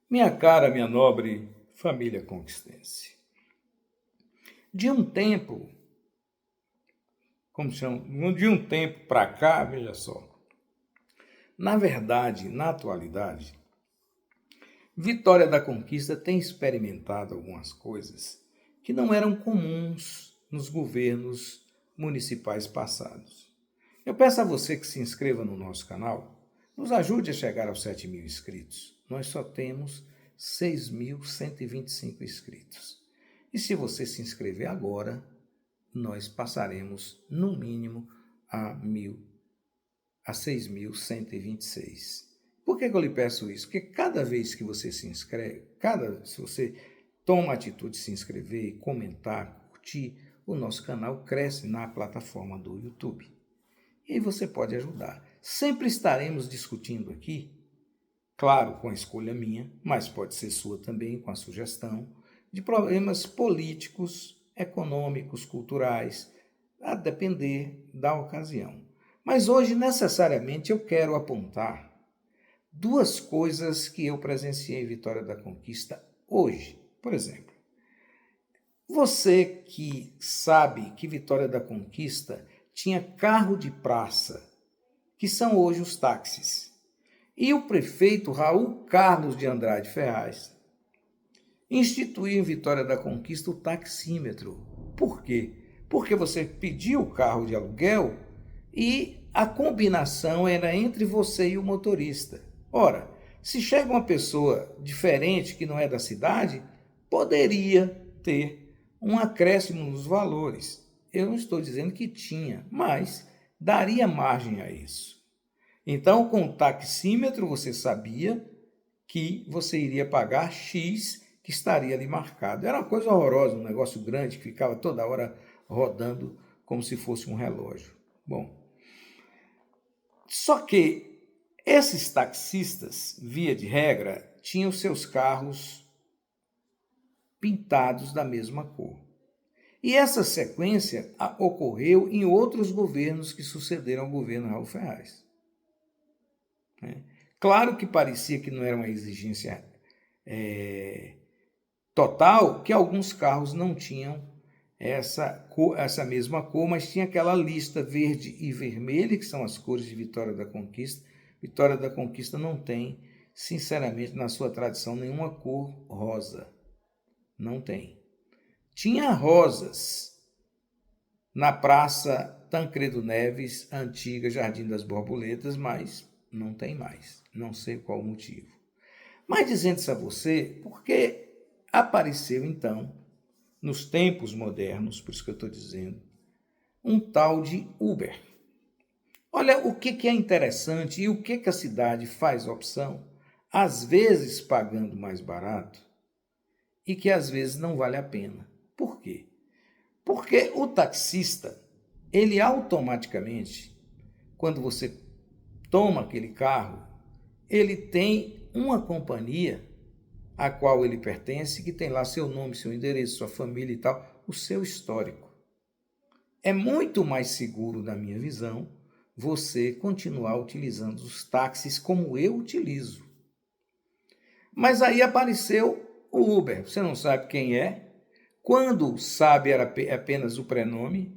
Minha cara, minha nobre família conquistense. De um tempo, como chama, de um tempo para cá, veja só. Na verdade, na atualidade, Vitória da Conquista tem experimentado algumas coisas que não eram comuns nos governos municipais passados. Eu peço a você que se inscreva no nosso canal, nos ajude a chegar aos 7.000 inscritos. Nós só temos 6.125 inscritos. E se você se inscrever agora, nós passaremos, no mínimo, a 6.126. Por que eu lhe peço isso? Porque cada vez que você se inscreve, se você toma a atitude de se inscrever, comentar, curtir, o nosso canal cresce na plataforma do YouTube. E aí você pode ajudar. Sempre estaremos discutindo aqui, claro, com a escolha minha, mas pode ser sua também, com a sugestão, de problemas políticos, econômicos, culturais, a depender da ocasião. Mas hoje, necessariamente, eu quero apontar duas coisas que eu presenciei em Vitória da Conquista hoje. Por exemplo, você que sabe que Vitória da Conquista tinha carro de praça, que são hoje os táxis. E o prefeito Raul Carlos de Andrade Ferraz instituiu em Vitória da Conquista o taxímetro. Por quê? Porque você pedia o carro de aluguel e a combinação era entre você e o motorista. Ora, se chega uma pessoa diferente que não é da cidade, poderia ter um acréscimo nos valores. Eu não estou dizendo que tinha, mas daria margem a isso. Então, com o taxímetro, você sabia que você iria pagar X que estaria ali marcado. Era uma coisa horrorosa, um negócio grande que ficava toda hora rodando como se fosse um relógio. Bom, só que esses taxistas, via de regra, tinham seus carros pintados da mesma cor. E essa sequência ocorreu em outros governos que sucederam ao governo Raul Ferraz. Claro que parecia que não era uma exigência total, que alguns carros não tinham essa mesma cor, mas tinha aquela lista verde e vermelha, que são as cores de Vitória da Conquista. Vitória da Conquista não tem, sinceramente, na sua tradição, nenhuma cor rosa. Não tem. Tinha rosas na Praça Tancredo Neves, antiga Jardim das Borboletas, mas não tem mais. Não sei qual o motivo. Mas dizendo isso a você, porque apareceu então, nos tempos modernos, por isso que eu estou dizendo, um tal de Uber. Olha o que é interessante e o que a cidade faz opção, às vezes pagando mais barato e que às vezes não vale a pena. Por quê? Porque o taxista, ele automaticamente, quando você toma aquele carro, ele tem uma companhia a qual ele pertence, que tem lá seu nome, seu endereço, sua família e tal, o seu histórico. É muito mais seguro, na minha visão, você continuar utilizando os táxis como eu utilizo. Mas aí apareceu o Uber. Você não sabe quem é. Quando sabe, era apenas o prenome.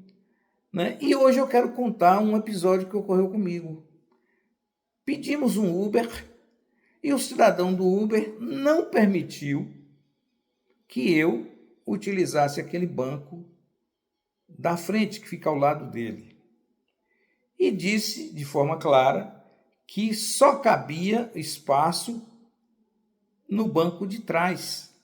Né? E hoje eu quero contar um episódio que ocorreu comigo. Pedimos um Uber e o cidadão do Uber não permitiu que eu utilizasse aquele banco da frente que fica ao lado dele. E disse de forma clara que só cabia espaço no banco de trás.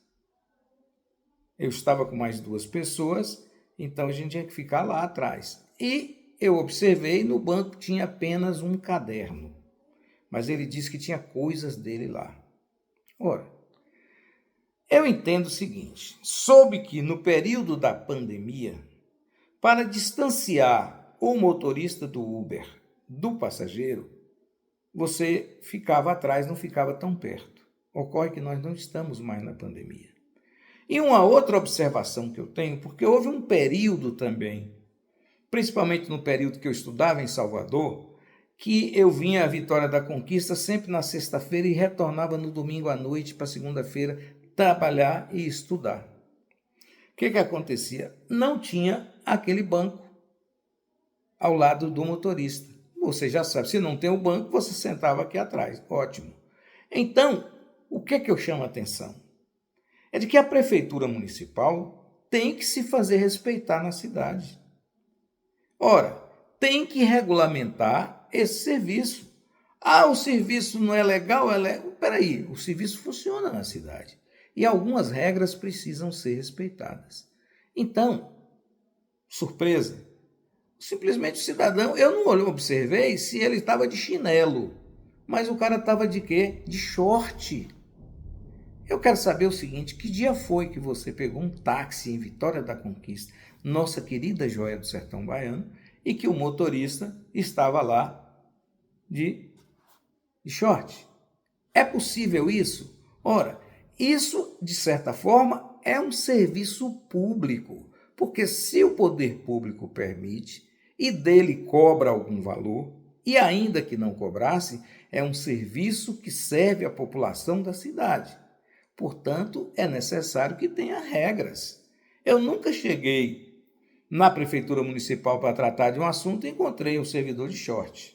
Eu estava com mais duas pessoas, então a gente tinha que ficar lá atrás. E eu observei, no banco tinha apenas um caderno, mas ele disse que tinha coisas dele lá. Ora, eu entendo o seguinte, soube que no período da pandemia, para distanciar o motorista do Uber do passageiro, você ficava atrás, não ficava tão perto. Ocorre que nós não estamos mais na pandemia. E uma outra observação que eu tenho, porque houve um período também, principalmente no período que eu estudava em Salvador, que eu vinha à Vitória da Conquista sempre na sexta-feira e retornava no domingo à noite para segunda-feira trabalhar e estudar. O que acontecia? Não tinha aquele banco ao lado do motorista. Você já sabe, se não tem o banco, você sentava aqui atrás. Ótimo. Então, o que eu chamo a atenção? É de que a prefeitura municipal tem que se fazer respeitar na cidade. Ora, tem que regulamentar esse serviço. Ah, o serviço não é legal? Peraí, o serviço funciona na cidade. E algumas regras precisam ser respeitadas. Então, surpresa, simplesmente o cidadão, eu não observei se ele estava de chinelo, mas o cara estava de quê? De short. Eu quero saber o seguinte, que dia foi que você pegou um táxi em Vitória da Conquista, nossa querida joia do sertão baiano, e que o motorista estava lá de short? É possível isso? Ora, isso, de certa forma, é um serviço público, porque se o poder público permite e dele cobra algum valor, e ainda que não cobrasse, é um serviço que serve à população da cidade. Portanto, é necessário que tenha regras. Eu nunca cheguei na prefeitura municipal para tratar de um assunto e encontrei um servidor de short.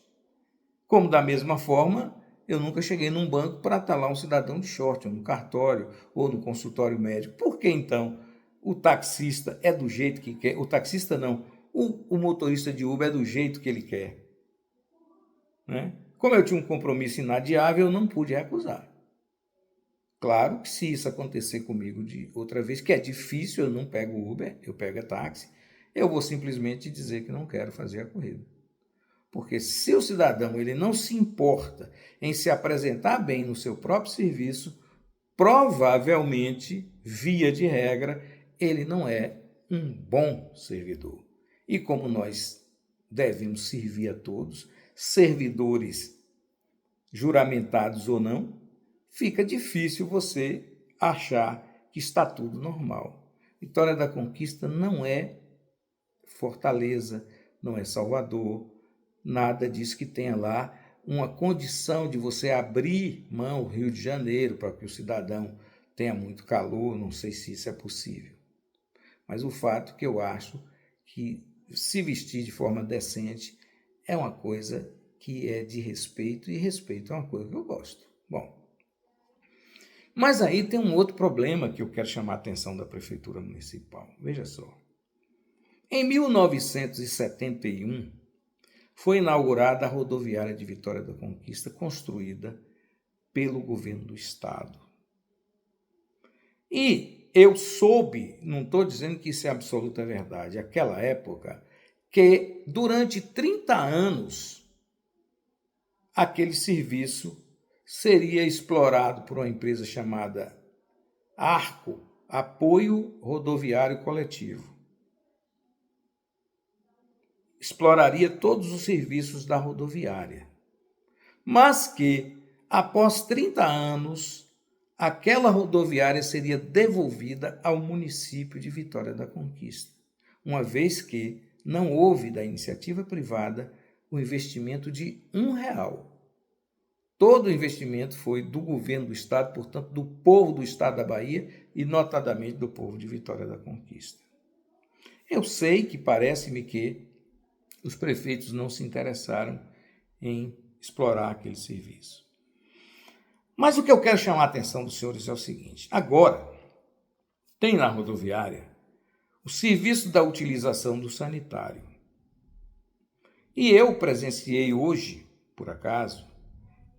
Como da mesma forma, eu nunca cheguei num banco para estar lá um cidadão de short, ou no cartório, ou no consultório médico. Por que então o taxista é do jeito que quer? O taxista não, o motorista de Uber é do jeito que ele quer. Né? Como eu tinha um compromisso inadiável, eu não pude recusar. Claro que se isso acontecer comigo de outra vez, que é difícil, eu não pego Uber, eu pego táxi, eu vou simplesmente dizer que não quero fazer a corrida. Porque se o cidadão ele não se importa em se apresentar bem no seu próprio serviço, provavelmente, via de regra, ele não é um bom servidor. E como nós devemos servir a todos, servidores juramentados ou não, fica difícil você achar que está tudo normal. Vitória da Conquista não é Fortaleza, não é Salvador, nada disso que tenha lá uma condição de você abrir mão ao Rio de Janeiro para que o cidadão tenha muito calor, não sei se isso é possível. Mas o fato que eu acho que se vestir de forma decente é uma coisa que é de respeito, e respeito é uma coisa que eu gosto. Bom, mas aí tem um outro problema que eu quero chamar a atenção da Prefeitura Municipal. Veja só. Em 1971, foi inaugurada a rodoviária de Vitória da Conquista, construída pelo governo do estado. E eu soube, não estou dizendo que isso é absoluta verdade, naquela época, que durante 30 anos aquele serviço seria explorado por uma empresa chamada ARCO, Apoio Rodoviário Coletivo. Exploraria todos os serviços da rodoviária. Mas que, após 30 anos, aquela rodoviária seria devolvida ao município de Vitória da Conquista, uma vez que não houve da iniciativa privada o investimento de R$1. Todo o investimento foi do governo do estado, portanto, do povo do estado da Bahia e, notadamente, do povo de Vitória da Conquista. Eu sei que parece-me que os prefeitos não se interessaram em explorar aquele serviço. Mas o que eu quero chamar a atenção dos senhores é o seguinte: agora, tem na rodoviária o serviço da utilização do sanitário. E eu presenciei hoje, por acaso,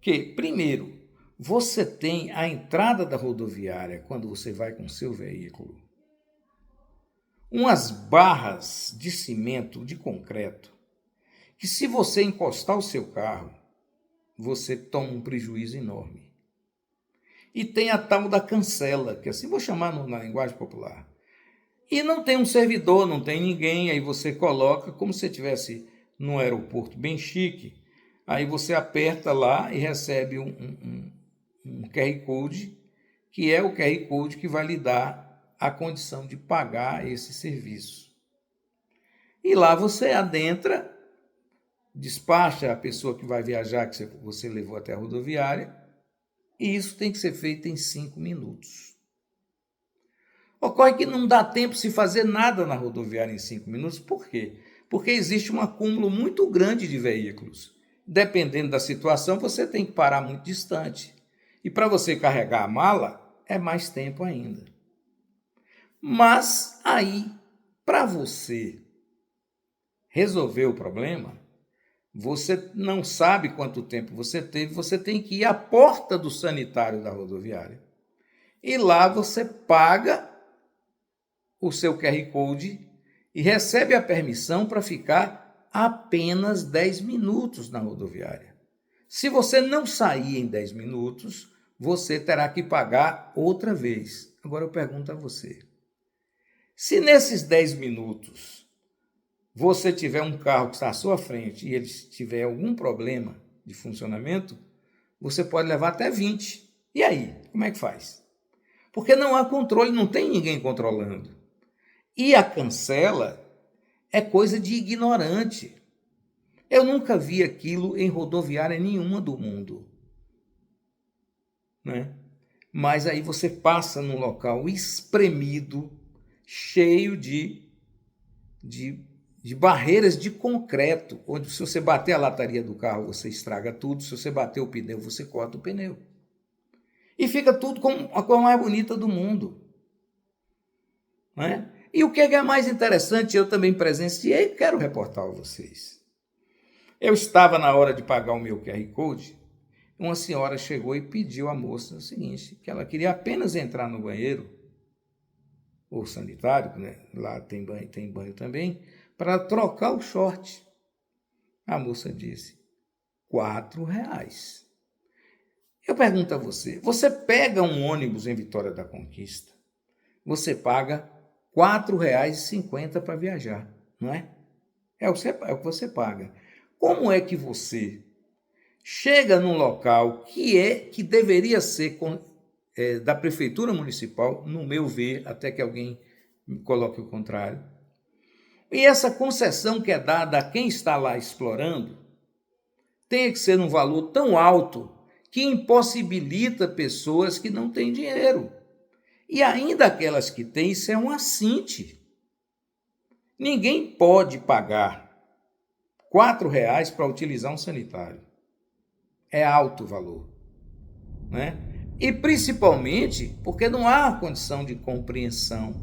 que, primeiro, você tem a entrada da rodoviária, quando você vai com o seu veículo, umas barras de cimento, de concreto, que se você encostar o seu carro, você toma um prejuízo enorme. E tem a tal da cancela, que assim vou chamar na linguagem popular. E não tem um servidor, não tem ninguém, aí você coloca como se estivesse num aeroporto bem chique, aí você aperta lá e recebe um QR Code, que é o QR Code que vai lhe dar a condição de pagar esse serviço. E lá você adentra, despacha a pessoa que vai viajar, que você levou até a rodoviária, e isso tem que ser feito em 5 minutos. Ocorre que não dá tempo de se fazer nada na rodoviária em 5 minutos. Por quê? Porque existe um acúmulo muito grande de veículos. Dependendo da situação, você tem que parar muito distante. E para você carregar a mala, é mais tempo ainda. Mas aí, para você resolver o problema, você não sabe quanto tempo você teve, você tem que ir à porta do sanitário da rodoviária. E lá você paga o seu QR Code e recebe a permissão para ficar apenas 10 minutos na rodoviária. Se você não sair em 10 minutos, você terá que pagar outra vez. Agora eu pergunto a você, se nesses 10 minutos você tiver um carro que está à sua frente e ele tiver algum problema de funcionamento, você pode levar até 20. E aí, como é que faz? Porque não há controle, não tem ninguém controlando. E a cancela é coisa de ignorante. Eu nunca vi aquilo em rodoviária nenhuma do mundo, né? Mas aí você passa num local espremido, cheio de barreiras de concreto, onde se você bater a lataria do carro, você estraga tudo, se você bater o pneu, você corta o pneu. E fica tudo com a cor mais bonita do mundo, né? E o que é mais interessante, eu também presenciei e quero reportar a vocês. Eu estava na hora de pagar o meu QR Code, uma senhora chegou e pediu à moça o seguinte, que ela queria apenas entrar no banheiro, ou sanitário, né? Lá tem banho também, para trocar o short. A moça disse, R$4. Eu pergunto a você, você pega um ônibus em Vitória da Conquista, você paga R$4,50 para viajar, não é? É o que você paga. Como é que você chega num local que deveria ser da Prefeitura Municipal, no meu ver, até que alguém me coloque o contrário, e essa concessão que é dada a quem está lá explorando tem que ser num valor tão alto que impossibilita pessoas que não têm dinheiro. E ainda aquelas que têm, isso é um assinte. Ninguém pode pagar R$4 para utilizar um sanitário. É alto o valor, né? E principalmente porque não há condição de compreensão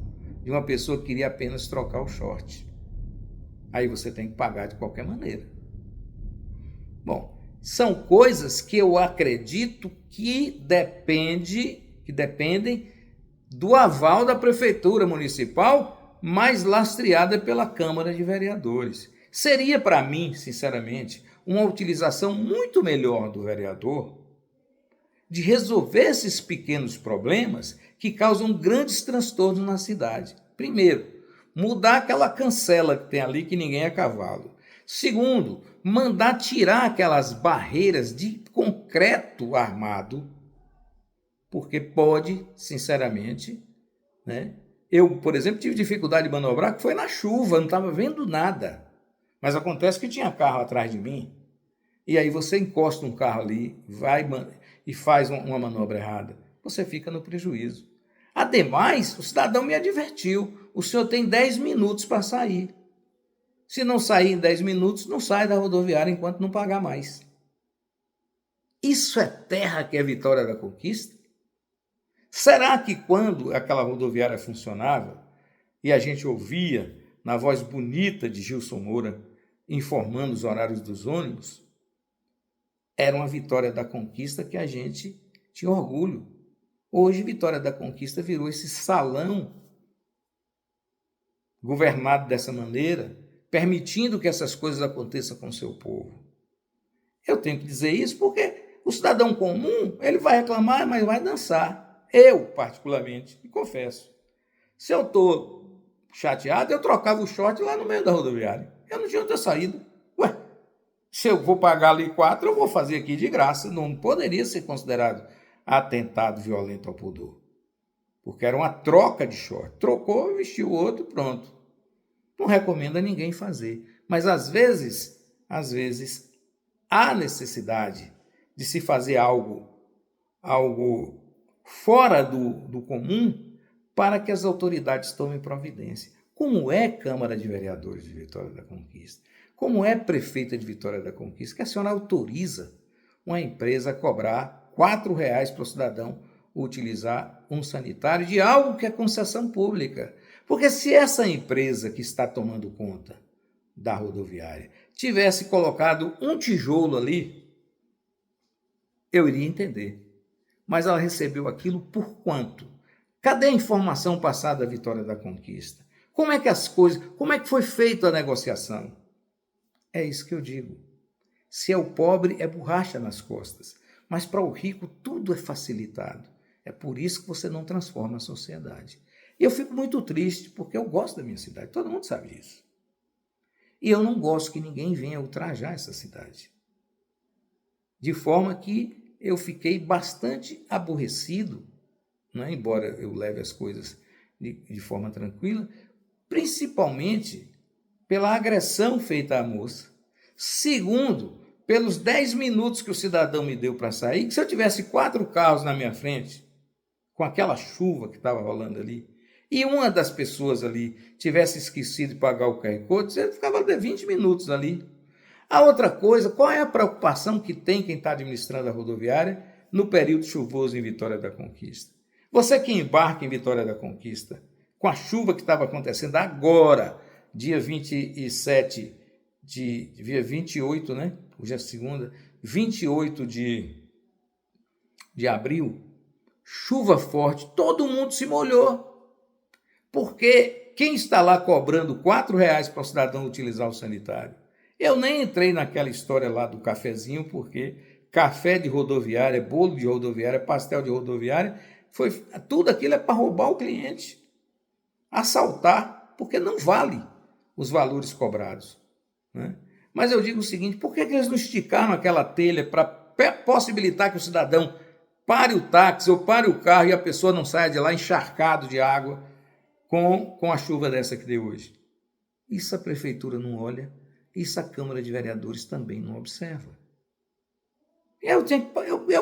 de uma pessoa que queria apenas trocar o short. Aí você tem que pagar de qualquer maneira. Bom, são coisas que eu acredito que dependem do aval da Prefeitura Municipal, mas lastreada pela Câmara de Vereadores. Seria para mim, sinceramente, uma utilização muito melhor do vereador de resolver esses pequenos problemas que causam grandes transtornos na cidade. Primeiro, mudar aquela cancela que tem ali que ninguém é cavalo. Segundo, mandar tirar aquelas barreiras de concreto armado, porque pode, sinceramente, né? Eu, por exemplo, tive dificuldade de manobrar, que foi na chuva, não estava vendo nada. Mas acontece que tinha carro atrás de mim, e aí você encosta um carro ali, vai e faz uma manobra errada, você fica no prejuízo. Ademais, o cidadão me advertiu, o senhor tem 10 minutos para sair. Se não sair em 10 minutos, não sai da rodoviária enquanto não pagar mais. Isso é terra que é Vitória da Conquista? Será que quando aquela rodoviária funcionava e a gente ouvia na voz bonita de Gilson Moura informando os horários dos ônibus, era uma Vitória da Conquista que a gente tinha orgulho. Hoje, Vitória da Conquista virou esse salão governado dessa maneira, permitindo que essas coisas aconteçam com o seu povo. Eu tenho que dizer isso porque o cidadão comum, ele vai reclamar, mas vai dançar. Eu, particularmente, me confesso, se eu estou chateado, eu trocava o short lá no meio da rodoviária. Eu não tinha outra saída. Ué, se eu vou pagar ali 4, eu vou fazer aqui de graça. Não poderia ser considerado atentado violento ao pudor. Porque era uma troca de short. Trocou, vestiu o outro, pronto. Não recomendo a ninguém fazer. Mas, às vezes, às vezes, há necessidade de se fazer algo fora do comum para que as autoridades tomem providência. Como é Câmara de Vereadores de Vitória da Conquista? Como é prefeita de Vitória da Conquista? Que a senhora autoriza uma empresa a cobrar R$ 4 para o cidadão utilizar um sanitário de algo que é concessão pública. Porque se essa empresa que está tomando conta da rodoviária tivesse colocado um tijolo ali, eu iria entender. Mas ela recebeu aquilo por quanto? Cadê a informação passada da Vitória da Conquista? Como é que foi feita a negociação? É isso que eu digo. Se é o pobre, é borracha nas costas. Mas para o rico, tudo é facilitado. É por isso que você não transforma a sociedade. E eu fico muito triste, porque eu gosto da minha cidade. Todo mundo sabe disso. E eu não gosto que ninguém venha ultrajar essa cidade. De forma que eu fiquei bastante aborrecido, né? Embora eu leve as coisas de forma tranquila, principalmente pela agressão feita à moça. Segundo, pelos 10 minutos que o cidadão me deu para sair, que se eu tivesse 4 carros na minha frente, com aquela chuva que estava rolando ali, e uma das pessoas ali tivesse esquecido de pagar o QR Code, ele ficava 20 minutos ali. A outra coisa, qual é a preocupação que tem quem está administrando a rodoviária no período chuvoso em Vitória da Conquista? Você que embarca em Vitória da Conquista, com a chuva que estava acontecendo agora, dia 27 dia 28, né? Hoje é segunda, 28 de abril, chuva forte, todo mundo se molhou. Porque quem está lá cobrando R$ 4 para o cidadão utilizar o sanitário? Eu nem entrei naquela história lá do cafezinho, porque café de rodoviária, bolo de rodoviária, pastel de rodoviária, tudo aquilo é para roubar o cliente, assaltar, porque não vale os valores cobrados, né? Mas eu digo o seguinte, por que eles não esticaram aquela telha para possibilitar que o cidadão pare o táxi ou pare o carro e a pessoa não saia de lá encharcado de água com a chuva dessa que deu hoje? Isso a prefeitura não olha, isso a Câmara de Vereadores também não observa. Eu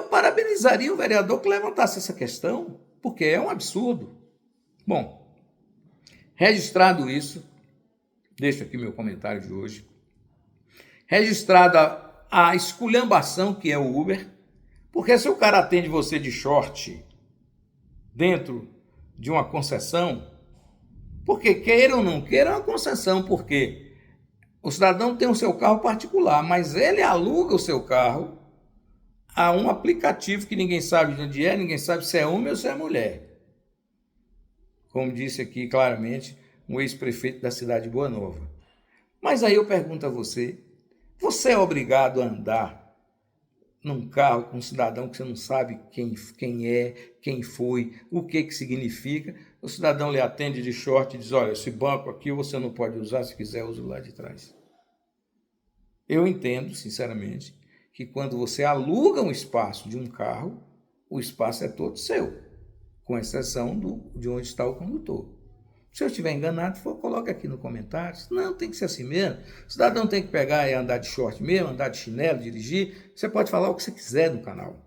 parabenizaria o vereador que levantasse essa questão, porque é um absurdo. Bom, registrado isso, deixo aqui meu comentário de hoje. Registrada a esculhambação que é o Uber, porque se o cara atende você de short dentro de uma concessão, porque queira ou não queira é uma concessão, porque o cidadão tem o seu carro particular, mas ele aluga o seu carro a um aplicativo que ninguém sabe de onde é, ninguém sabe se é homem ou se é mulher. Como disse aqui claramente um ex-prefeito da cidade de Boa Nova. Mas aí eu pergunto a você, você é obrigado a andar num carro com um cidadão que você não sabe quem é, quem foi, o que significa? O cidadão lhe atende de short e diz, olha, esse banco aqui você não pode usar, se quiser use lá de trás. Eu entendo, sinceramente, que quando você aluga um espaço de um carro, o espaço é todo seu, com exceção de onde está o condutor. Se eu estiver enganado, coloca aqui no comentário. Não, tem que ser assim mesmo. O cidadão tem que pegar e andar de short mesmo, andar de chinelo, dirigir. Você pode falar o que você quiser no canal.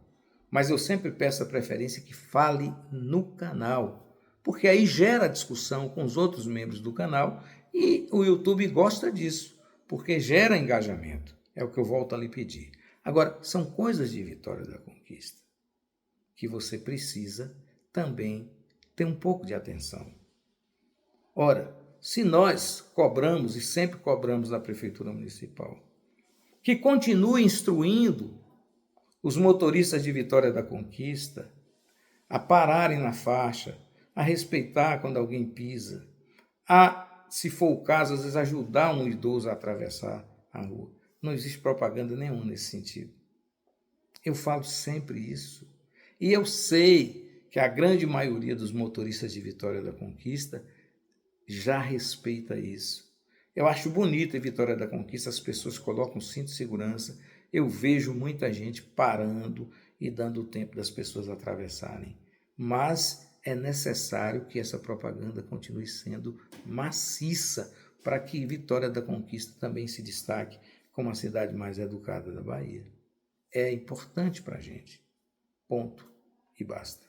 Mas eu sempre peço a preferência que fale no canal, porque aí gera discussão com os outros membros do canal e o YouTube gosta disso, porque gera engajamento. É o que eu volto a lhe pedir. Agora, são coisas de Vitória da Conquista que você precisa também ter um pouco de atenção. Ora, se nós cobramos e sempre cobramos da Prefeitura Municipal, que continue instruindo os motoristas de Vitória da Conquista a pararem na faixa, a respeitar quando alguém pisa, a, se for o caso, às vezes ajudar um idoso a atravessar a rua. Não existe propaganda nenhuma nesse sentido. Eu falo sempre isso. E eu sei que a grande maioria dos motoristas de Vitória da Conquista já respeita isso. Eu acho bonito em Vitória da Conquista, as pessoas colocam cinto de segurança. Eu vejo muita gente parando e dando tempo das pessoas atravessarem. Mas é necessário que essa propaganda continue sendo maciça para que Vitória da Conquista também se destaque como a cidade mais educada da Bahia. É importante para a gente. Ponto. E basta.